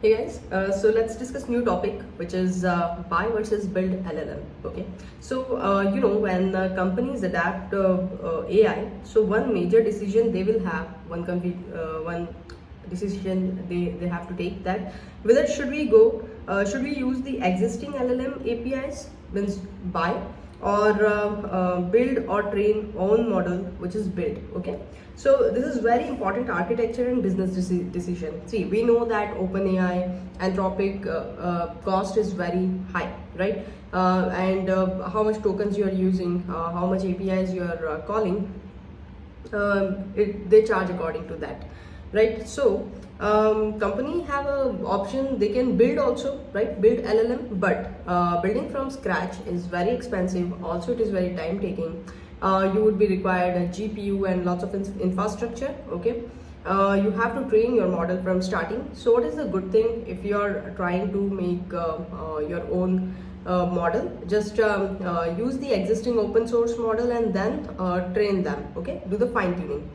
Hey guys, so let's discuss new topic which is buy versus build LLM. Okay, so when companies adapt AI, so one major decision they will have, one decision they have to take, that whether should we use the existing LLM APIs, means buy, or build or train own model which is built. Okay, so this is very important architecture and business decision. See, we know that OpenAI Anthropic cost is very high, right? And how much tokens you are using, how much APIs you are calling, they charge according to that, right? So company have a option, they can build also, right? Build LLM, but building from scratch is very expensive. Also, it is very time taking. You would be required a GPU and lots of infrastructure. Okay, you have to train your model from starting. So what is the good thing if you are trying to make your own model? Just use the existing open source model and then train them. Okay, do the fine tuning.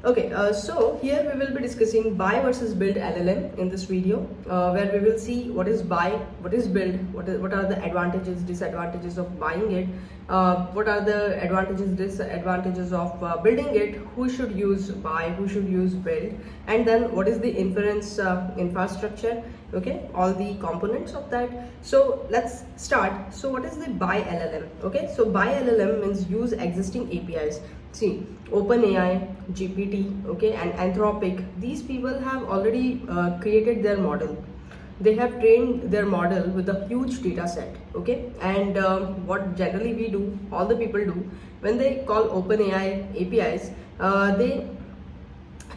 Okay, so here we will be discussing buy versus build LLM in this video, where we will see what is buy, what is build, what are the advantages, disadvantages of buying it, what are the advantages, disadvantages of building it, who should use buy, who should use build, and then what is the inference infrastructure. Okay, all the components of that. So let's start. So what is the buy LLM? Okay, so buy LLM means use existing APIs. See, OpenAI, GPT, okay, and Anthropic, these people have already created their model. They have trained their model with a huge data set. Okay, and what generally we do, all the people do, when they call OpenAI APIs,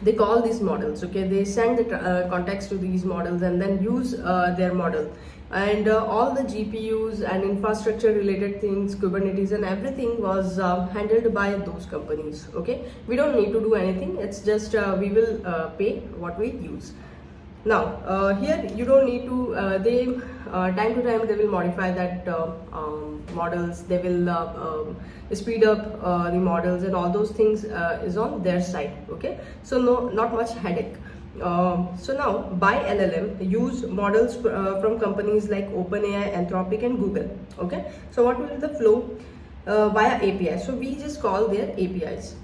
they call these models. Okay, they send the context to these models and then use their model, and all the GPUs and infrastructure related things, Kubernetes and everything was handled by those companies. Okay, we don't need to do anything. It's just we will pay what we use. Now here you don't need to, they time to time they will modify that models, they will speed up the models, and all those things is on their side. Okay, so not much headache. So now buy LLM use models from companies like OpenAI, Anthropic and Google. Okay, so what will be the flow via API? So we just call their APIs.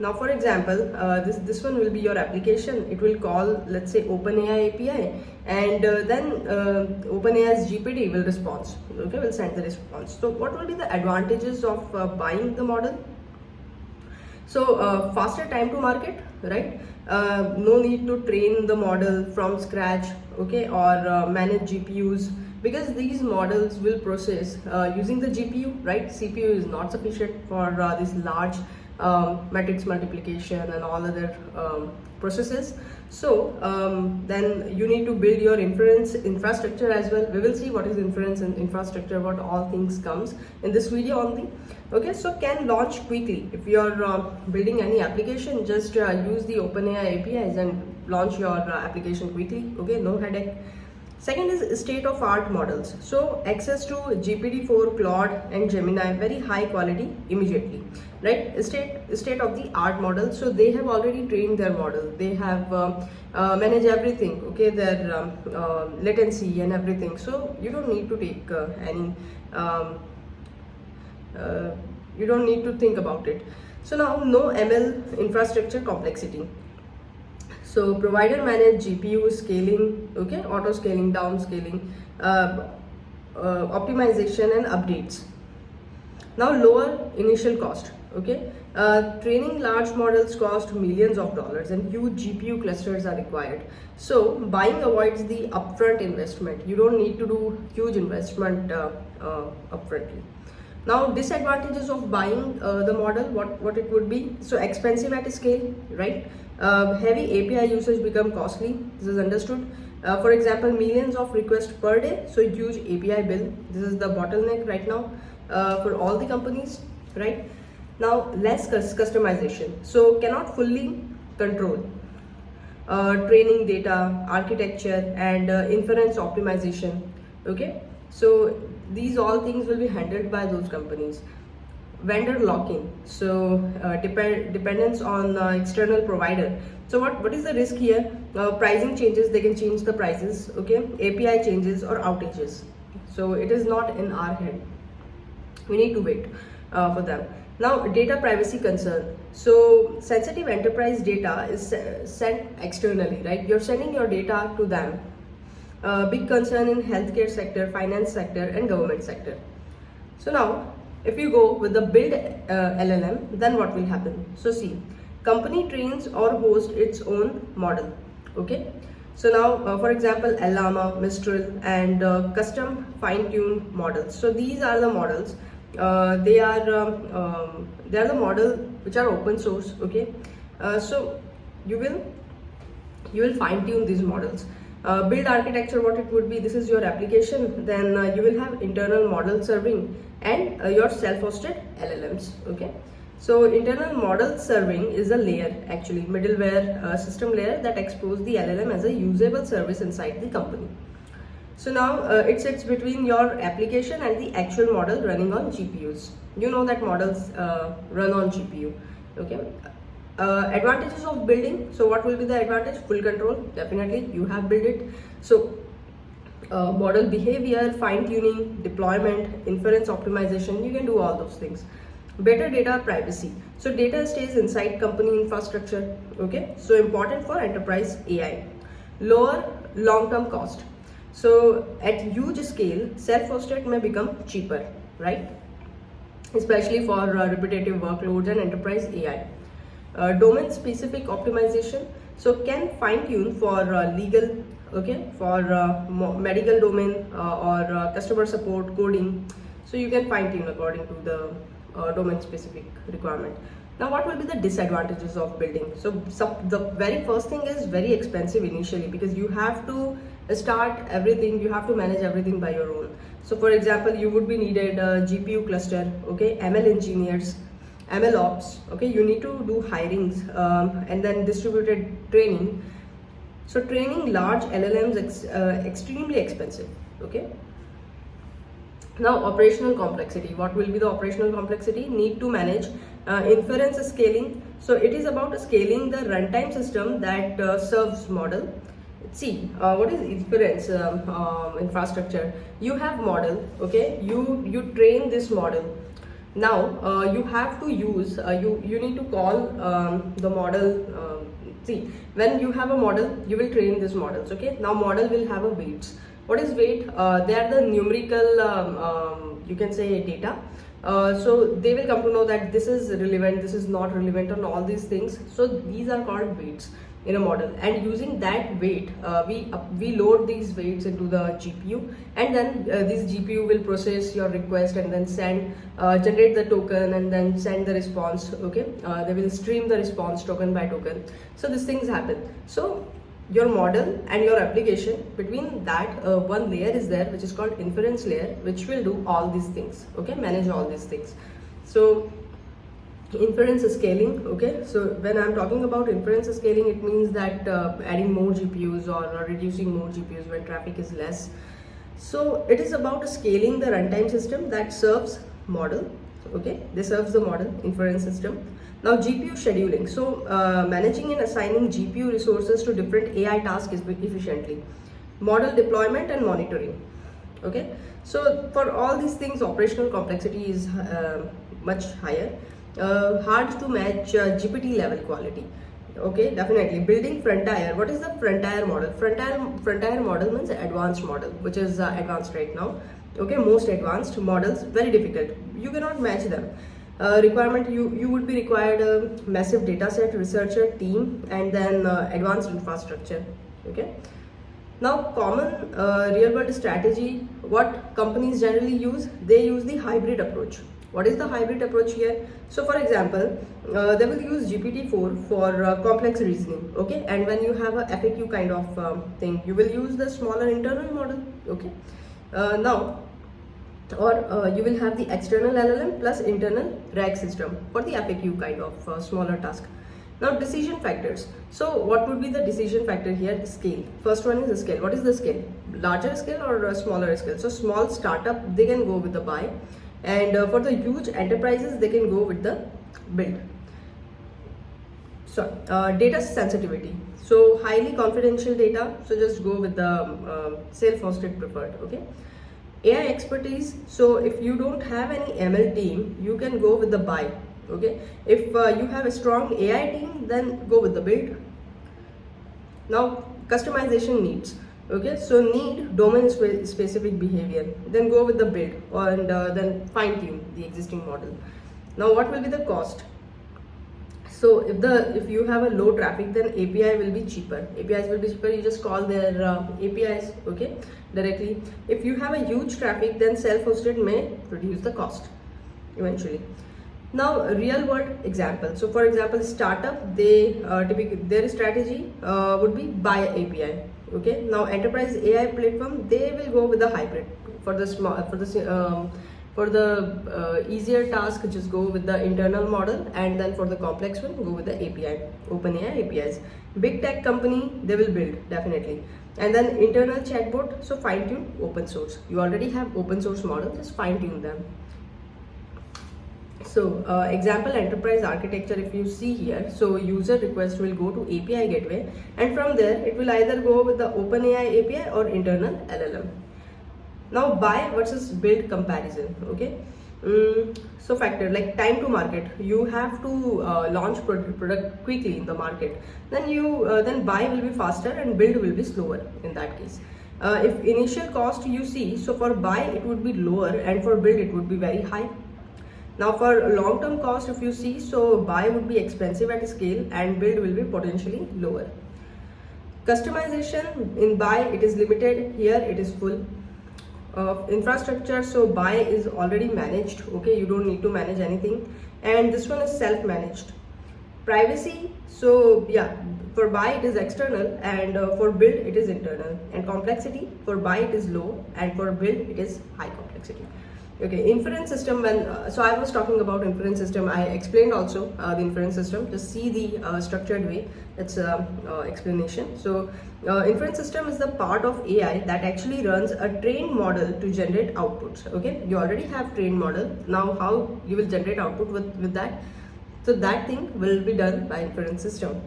Now for example, this one will be your application. It will call, let's say, OpenAI API, and then OpenAI's GPT will respond. Okay, will send the response. So what will be the advantages of buying the model? So faster time to market, right? No need to train the model from scratch, okay, or manage GPUs, because these models will process using the GPU, right? CPU is not sufficient for this large matrix multiplication and all other processes. So then you need to build your inference infrastructure as well. We will see what is inference and infrastructure, what all things comes in this video only. Okay, so can launch quickly. If you are building any application, just use the OpenAI APIs and launch your application quickly. Okay, no headache. Second is state-of-art models. So access to GPT-4, Claude and Gemini, very high quality immediately, right? State-of-the-art models. So they have already trained their model. They have managed everything, okay, their latency and everything. So you don't need to take any, you don't need to think about it. So now no ML infrastructure complexity. So provider manage GPU scaling, okay, auto scaling, down scaling, optimization and updates. Now lower initial cost, okay. Training large models cost millions of dollars and huge GPU clusters are required. So buying avoids the upfront investment. You don't need to do huge investment upfrontly. Now disadvantages of buying the model, what it would be? So expensive at scale, right? Heavy API usage become costly. This is understood. For example, millions of requests per day, so huge API bill. This is the bottleneck right now for all the companies, right? Now less customization, so cannot fully control training data, architecture and inference optimization. Okay, so these all things will be handled by those companies. vendor lock-in, so dependence on external provider. So what is the risk here? Pricing changes, they can change the prices, okay? API changes or outages. So it is not in our hand. We need to wait for them. Now, data privacy concern. So sensitive enterprise data is sent externally, right? You're sending your data to them. Big concern in healthcare sector, finance sector, and government sector. So now, if you go with the Build LLM, then what will happen? So see, company trains or hosts its own model, okay? So now, for example, Llama, Mistral, and custom fine-tuned models. So these are the models. They are the model which are open source, okay? So you will fine-tune these models. Build architecture, what it would be, this is your application, then you will have internal model serving and your self-hosted LLMs, okay? So internal model serving is a layer, actually middleware system layer that exposes the LLM as a usable service inside the company. So now it sits between your application and the actual model running on GPUs. You know that models run on GPU, okay? Advantages of building. So what will be the advantage? Full control, definitely, you have built it. So model behavior, fine-tuning, deployment, inference optimization, you can do all those things. Better data privacy. So data stays inside company infrastructure, okay? So important for enterprise AI. Lower long-term cost. So at huge scale, self-hosted may become cheaper, right? Especially for repetitive workloads and enterprise AI. Domain-specific optimization. So can fine-tune for legal, okay, for medical domain or customer support, coding. So you can fine-tune according to the domain-specific requirement. Now, what will be the disadvantages of building? So the very first thing is very expensive initially, because you have to start everything, you have to manage everything by your own. So for example, you would be needed a GPU cluster, okay, ML engineers, ML ops, okay, you need to do hirings and then distributed training. So training large LLMs extremely expensive, okay. Now operational complexity. What will be the operational complexity? Need to manage inference scaling. So it is about scaling the runtime system that serves model. See, what is inference infrastructure? You have model, okay, you train this model. Now you have to use you need to call the model. See, when you have a model, you will train these models, okay. Now model will have a weights. What is weight? They are the numerical you can say data. So they will come to know that this is relevant, this is not relevant, and all these things. So these are called weights in a model, and using that weight we load these weights into the GPU, and then this GPU will process your request and then send generate the token and then send the response, okay. They will stream the response token by token. So these things happen. So your model and your application, between that one layer is there, which is called inference layer, which will do all these things, okay, manage all these things. So inference scaling, okay. So when I'm talking about inference scaling, it means that adding more GPUs or reducing more GPUs when traffic is less. So it is about scaling the runtime system that serves model, okay. This serves the model inference system. Now GPU scheduling. So managing and assigning GPU resources to different AI tasks efficiently. Model deployment and monitoring, okay. So for all these things, operational complexity is much higher. Hard to match GPT level quality, okay. Definitely building frontier. What is the frontier model? Frontier model means advanced model, which is advanced right now, okay. Most advanced models, very difficult, you cannot match them. Requirement, you would be required a massive data set, researcher team, and then advanced infrastructure, okay. Now common real world strategy, what companies generally use, they use the hybrid approach. What is the hybrid approach here? So for example, they will use GPT-4 for complex reasoning, okay. And when you have a FAQ kind of thing, you will use the smaller internal model, okay. You will have the external LLM plus internal RAG system for the FAQ kind of smaller task. Now decision factors. So what would be the decision factor here? Scale. First one is the scale. What is the scale? Larger scale or a smaller scale? So small startup, they can go with the buy. And for the huge enterprises, they can go with the build. So data sensitivity, so highly confidential data, so just go with the self-hosted preferred. Okay. AI expertise, so if you don't have any ML team, you can go with the buy. Okay, if you have a strong AI team, then go with the build. Now customization needs, okay, so need domain specific behavior, then go with the build, and then fine tune the existing model. Now what will be the cost? So if you have a low traffic, then API will be cheaper. APIs will be cheaper. You just call their APIs, okay, directly. If you have a huge traffic, then self-hosted may reduce the cost eventually. Now real world example. So for example, startup, they typically their strategy would be buy API. Okay. Now enterprise AI platform, they will go with the hybrid for the small for the easier task, just go with the internal model, and then for the complex one, go with the API, OpenAI APIs. Big tech company, they will build definitely. And then internal chatbot, so fine tune open source. You already have open source models, just fine tune them. So example enterprise architecture, if you see here, so user request will go to API gateway, and from there it will either go with the OpenAI API or internal LLM. Now buy versus build comparison. Okay. So factor like time to market, you have to launch product quickly in the market, then then buy will be faster and build will be slower in that case. If initial cost you see, so for buy it would be lower and for build it would be very high. Now for long term cost, if you see, so buy would be expensive at scale and build will be potentially lower. Customization in buy, it is limited, here it is full. Infrastructure, so buy is already managed, okay, you don't need to manage anything, and this one is self-managed. Privacy, so yeah, for buy it is external, and for build it is internal. And complexity, for buy it is low and for build it is high complexity. Okay, inference system, when so I was talking about inference system, I explained also the inference system. Just see the structured way, it's explanation. So inference system is the part of AI that actually runs a trained model to generate outputs. Okay, you already have trained model, now how you will generate output with that? So that thing will be done by inference system.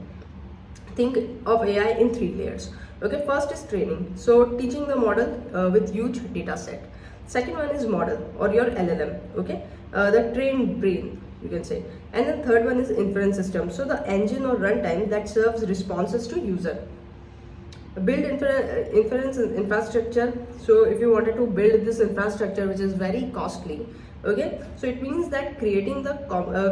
Think of AI in 3 layers. Okay, first is training, so teaching the model with huge data set. Second one is model or your LLM, okay, the trained brain you can say. And then third one is inference system, so the engine or runtime that serves responses to user. Build inference infrastructure, so if you wanted to build this infrastructure, which is very costly, okay, so it means that creating the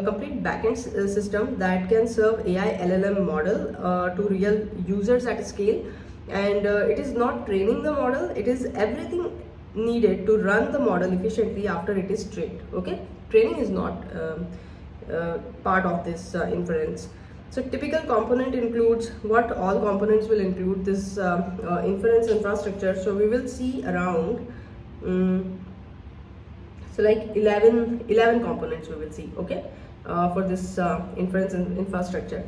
complete backend system that can serve AI LLM model to real users at scale. And it is not training the model, it is everything needed to run the model efficiently after it is trained. Okay, training is not part of this inference. So typical component includes, what all components will include this inference infrastructure. So we will see around so like 11 components we will see, okay, for this inference infrastructure.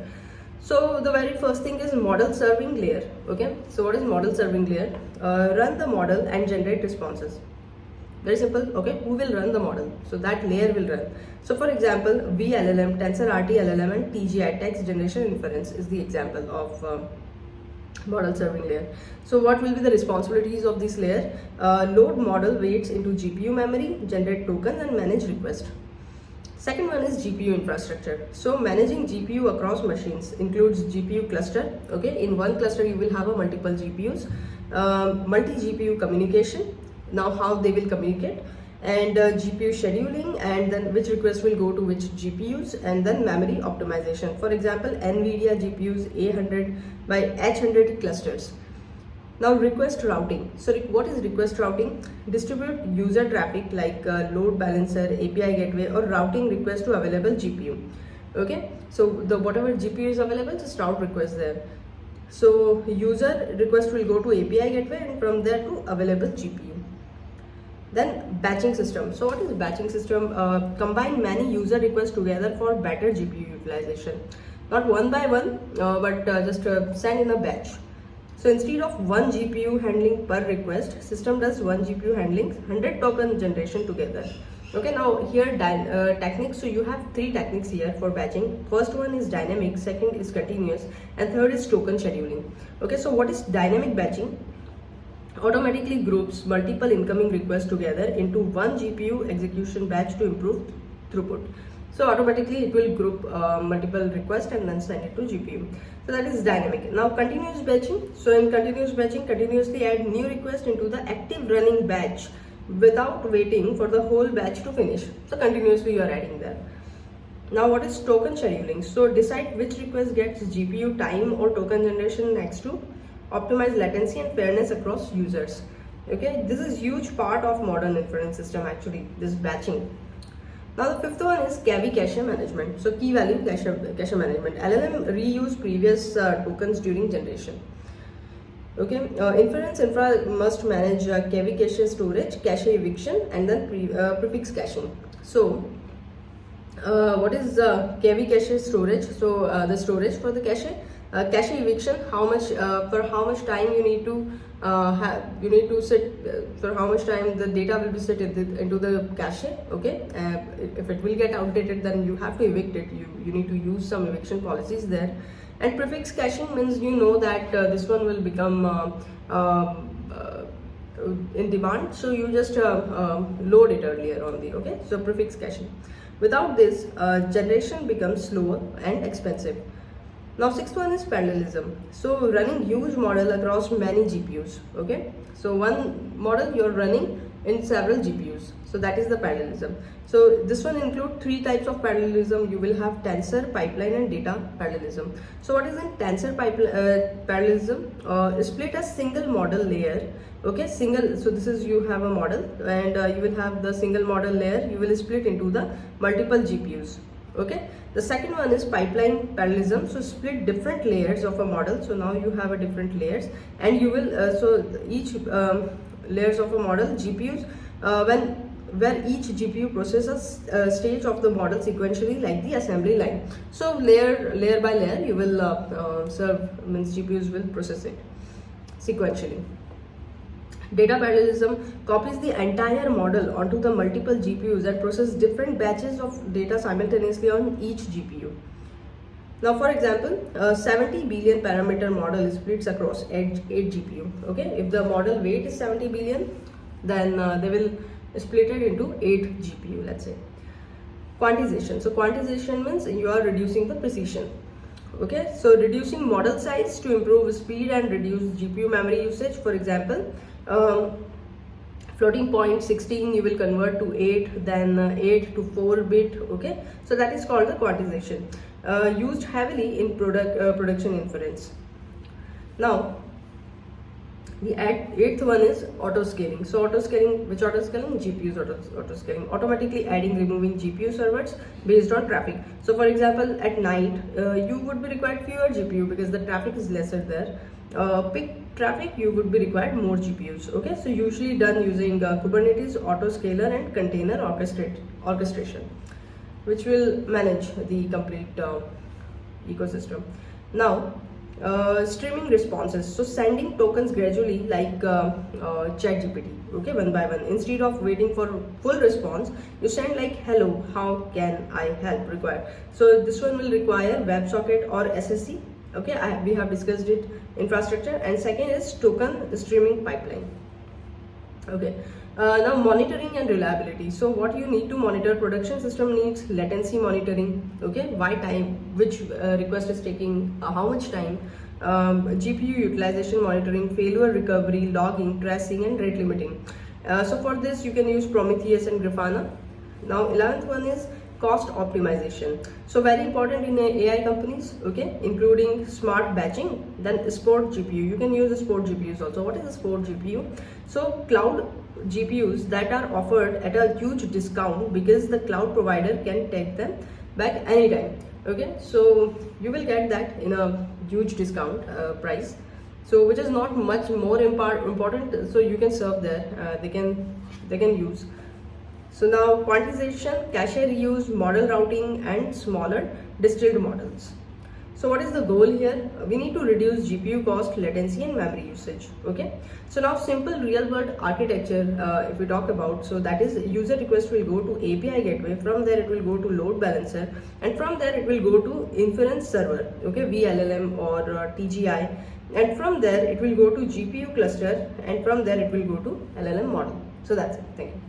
So the very first thing is model serving layer. Okay, so what is model serving layer? Run the model and generate responses. Very simple. Okay, who will run the model? So that layer will run. So for example, vLLM, TensorRT-LLM and TGI, text generation inference, is the example of model serving layer. So what will be the responsibilities of this layer? Load model weights into GPU memory, generate tokens and manage request. Second one is GPU infrastructure. So managing GPU across machines includes GPU cluster. Okay, in one cluster you will have a multiple GPUs, multi-GPU communication. Now how they will communicate, and GPU scheduling, and then which request will go to which GPUs, and then memory optimization. For example, NVIDIA GPUs A100 by H100 clusters. Now request routing. So what is request routing? Distribute user traffic like load balancer, API gateway, or routing request to available GPU. Okay, so the whatever GPU is available, just route request there. So user request will go to API gateway and from there to available GPU. Then batching system. So what is batching system? Combine many user requests together for better GPU utilization. Not one by one, but just send in a batch. So instead of one GPU handling per request, system does one GPU handling 100 token generation together. Okay, now here techniques. So you have three techniques here for batching. First one is dynamic, second is continuous, and third is token scheduling. Okay, so what is dynamic batching? Automatically groups multiple incoming requests together into one GPU execution batch to improve throughput. So automatically it will group multiple requests and then send it to GPU. So that is dynamic. Now continuous batching. So in continuous batching, continuously add new request into the active running batch without waiting for the whole batch to finish. So continuously you are adding there. Now what is token scheduling? So decide which request gets GPU time or token generation next to optimize latency and fairness across users. Okay, this is huge part of modern inference system actually, this batching. Now the fifth one is KV cache management. So key value cache management. LLM reuse previous tokens during generation. Okay, inference infra must manage KV cache storage, cache eviction, and then prefix caching. So what is KV cache storage? So the storage for the cache. Cache eviction, how much for how much time you need to sit for how much time the data will be set into the cache. Okay, if it will get outdated, then you have to evict it. You need to use some eviction policies there. And prefix caching means you know that this one will become in demand, so you just load it earlier on the. Okay, so prefix caching. Without this, generation becomes slower and expensive. Now sixth one is parallelism. So running huge model across many GPUs. Okay, so one model you're running in several GPUs. So that is the parallelism. So this one include three types of parallelism. You will have tensor, pipeline, and data parallelism. So what is in tensor parallelism? Split a single model layer. Okay, single. So this is you have a model, and you will have the single model layer. You will split into the multiple GPUs. Okay, the second one is pipeline parallelism. So split different layers of a model. So now you have a different layers, and you will so each layers of a model GPUs where each GPU processes a stage of the model sequentially like the assembly line. So layer by layer you will means GPUs will process it sequentially. Data parallelism copies the entire model onto the multiple GPUs and process different batches of data simultaneously on each GPU. Now for example, 70 billion parameter model splits across 8 GPU. Okay, if the model weight is 70 billion, then they will split it into 8 GPU, let's say. Quantization. So quantization means you are reducing the precision. Okay, so reducing model size to improve speed and reduce GPU memory usage. For example, floating point 16 you will convert to 8, then 8 to 4 bit. Okay, so that is called the quantization, used heavily in production inference. Now the eighth one is autoscaling. So autoscaling, which autoscaling? GPUs autoscaling, automatically adding removing GPU servers based on traffic. So for example, at night you would be required fewer GPU because the traffic is lesser there. Peak traffic you would be required more GPUs. Okay, so usually done using Kubernetes, autoscaler, and container orchestration, which will manage the complete ecosystem. Now streaming responses. So sending tokens gradually like ChatGPT. Okay, one by one. Instead of waiting for full response, you send like hello, how can I help required. So this one will require WebSocket or SSC. Okay, we have discussed it, infrastructure. And second is token streaming pipeline. Okay, now monitoring and reliability. So what you need to monitor, production system needs latency monitoring. Okay, why time, which request is taking how much time, GPU utilization monitoring, failure recovery, logging, tracing, and rate limiting. So for this you can use Prometheus and Grafana. Now 11th one is cost optimization. So very important in AI companies. Okay, including smart batching, then sport GPU. You can use the sport GPUs also. What is a sport GPU? So cloud GPUs that are offered at a huge discount because the cloud provider can take them back anytime. Okay, so you will get that in a huge discount price, so which is not much more important, so you can serve there, they can use. So now quantization, cache reuse, model routing, and smaller distilled models. So what is the goal here? We need to reduce GPU cost, latency and memory usage. Okay. So now simple real world architecture, if we talk about, so that is user request will go to API gateway, from there it will go to load balancer, and from there it will go to inference server, okay, vLLM or TGI, and from there it will go to GPU cluster, and from there it will go to LLM model. So that's it. Thank you.